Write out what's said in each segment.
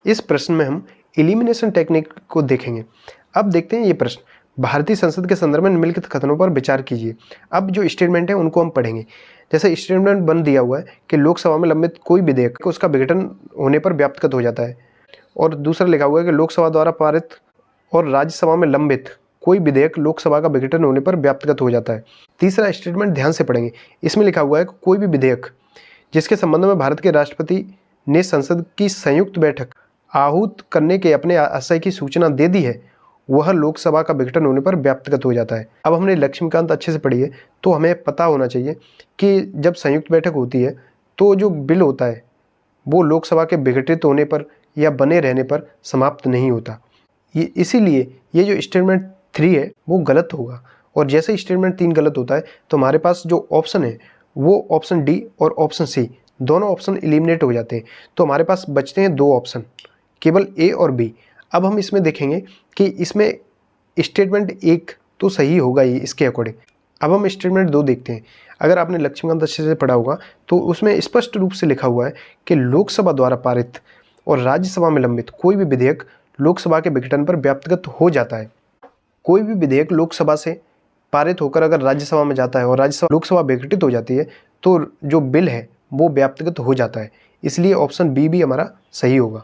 इस प्रश्न में हम एलिमिनेशन टेक्निक को देखेंगे। अब देखते हैं ये प्रश्न, भारतीय संसद के संदर्भ में निम्नलिखित कथनों पर विचार कीजिए। अब जो स्टेटमेंट है उनको हम पढ़ेंगे। जैसे स्टेटमेंट बन दिया हुआ है कि लोकसभा में लंबित कोई विधेयक उसका विघटन होने पर व्याप्तगत हो जाता है, और दूसरा लिखा हुआ है कि लोकसभा द्वारा पारित और राज्यसभा में लंबित कोई विधेयक लोकसभा का विघटन होने पर व्याप्तगत हो जाता है। तीसरा स्टेटमेंट ध्यान से पढ़ेंगे, इसमें लिखा हुआ है कि कोई भी विधेयक जिसके संबंध में भारत के राष्ट्रपति ने संसद की संयुक्त बैठक आहूत करने के अपने आशय की सूचना दे दी है, वह लोकसभा का विघटन होने पर व्याप्तगत हो जाता है। अब हमने लक्ष्मीकांत अच्छे से पढ़ी है, तो हमें पता होना चाहिए कि जब संयुक्त बैठक होती है तो जो बिल होता है वो लोकसभा के विघटित होने पर या बने रहने पर समाप्त नहीं होता। ये इसीलिए ये जो स्टेटमेंट 3 है वो गलत होगा, और जैसे स्टेटमेंट 3 गलत होता है तो हमारे पास जो ऑप्शन है वो ऑप्शन डी और ऑप्शन सी दोनों ऑप्शन एलिमिनेट हो जाते हैं। तो हमारे पास बचते हैं 2 ऑप्शन, केवल ए और बी। अब हम इसमें देखेंगे कि इसमें स्टेटमेंट 1 तो सही होगा ही इसके अकॉर्डिंग। अब हम स्टेटमेंट 2 देखते हैं। अगर आपने लक्ष्मीकांत अच्छे से पढ़ा होगा तो उसमें स्पष्ट रूप से लिखा हुआ है कि लोकसभा द्वारा पारित और राज्यसभा में लंबित कोई भी विधेयक लोकसभा के विघटन पर व्याप्तगत हो जाता है। कोई भी विधेयक लोकसभा से पारित होकर अगर राज्यसभा में जाता है और लोकसभा विघटित हो जाती है तो जो बिल है वो व्याप्तगत हो जाता है। इसलिए ऑप्शन बी भी हमारा सही होगा।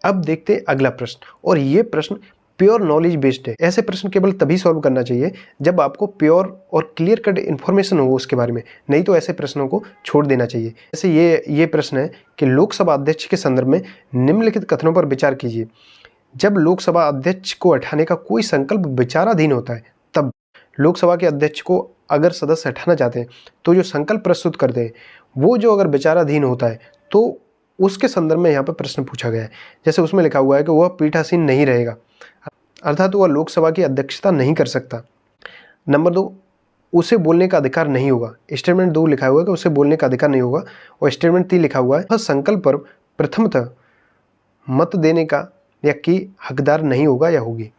अब देखते हैं अगला प्रश्न, और ये प्रश्न प्योर नॉलेज बेस्ड है। ऐसे प्रश्न केवल तभी सॉल्व करना चाहिए जब आपको प्योर और क्लियर कट इन्फॉर्मेशन हो उसके बारे में, नहीं तो ऐसे प्रश्नों को छोड़ देना चाहिए। जैसे ये प्रश्न है कि लोकसभा अध्यक्ष के संदर्भ में निम्नलिखित कथनों पर विचार कीजिए। जब लोकसभा अध्यक्ष को हटाने का कोई संकल्प विचाराधीन होता है, तब लोकसभा के अध्यक्ष को अगर सदस्य हटाना चाहते हैं तो जो संकल्प प्रस्तुत करते हैं वो जो अगर विचाराधीन होता है तो उसके संदर्भ में यहाँ पर प्रश्न पूछा गया है। जैसे उसमें लिखा हुआ है कि वह पीठासीन नहीं रहेगा, अर्थात वह लोकसभा की अध्यक्षता नहीं कर सकता। नंबर 2, उसे बोलने का अधिकार नहीं होगा। स्टेटमेंट 2 लिखा हुआ है कि उसे बोलने का अधिकार नहीं होगा, और स्टेटमेंट 3 लिखा हुआ है वह संकल्प पर प्रथमतः मत देने का या की हकदार नहीं होगा या होगी।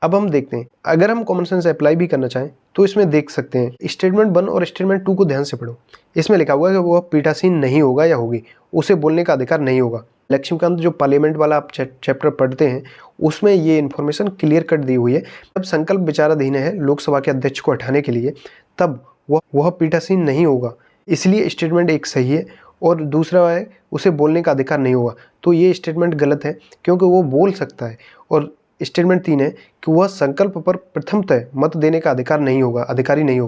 अब हम देखते हैं, अगर हम कॉमन सेंस अप्लाई भी करना चाहें तो इसमें देख सकते हैं। स्टेटमेंट 1 और स्टेटमेंट 2 को ध्यान से पढ़ो। इसमें लिखा हुआ है कि वह पीठासीन नहीं होगा या होगी, उसे बोलने का अधिकार नहीं होगा। लक्ष्मीकांत जो पार्लियामेंट वाला आप चैप्टर पढ़ते हैं उसमें ये इन्फॉर्मेशन क्लियर कट दी हुई है। जब संकल्प विचाराधीन है लोकसभा के अध्यक्ष को हटाने के लिए, तब वह पीठासीन नहीं होगा। इसलिए स्टेटमेंट 1 सही है, और दूसरा है उसे बोलने का अधिकार नहीं होगा, तो ये स्टेटमेंट गलत है क्योंकि वो बोल सकता है। और स्टेटमेंट 3 है कि वह संकल्प पर प्रथमतः मत देने का अधिकारी नहीं होगा।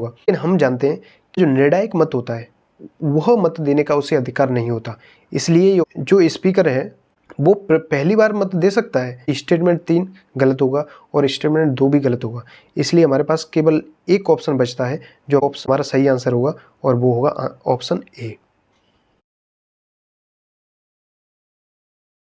लेकिन हम जानते हैं कि जो निर्णायक मत होता है वह मत देने का उसे अधिकार नहीं होता। इसलिए जो स्पीकर है वो पहली बार मत दे सकता है। स्टेटमेंट 3 गलत होगा और स्टेटमेंट 2 भी गलत होगा। इसलिए हमारे पास केवल एक ऑप्शन बचता है जो ऑप्शन हमारा सही आंसर होगा, और वो होगा ऑप्शन ए।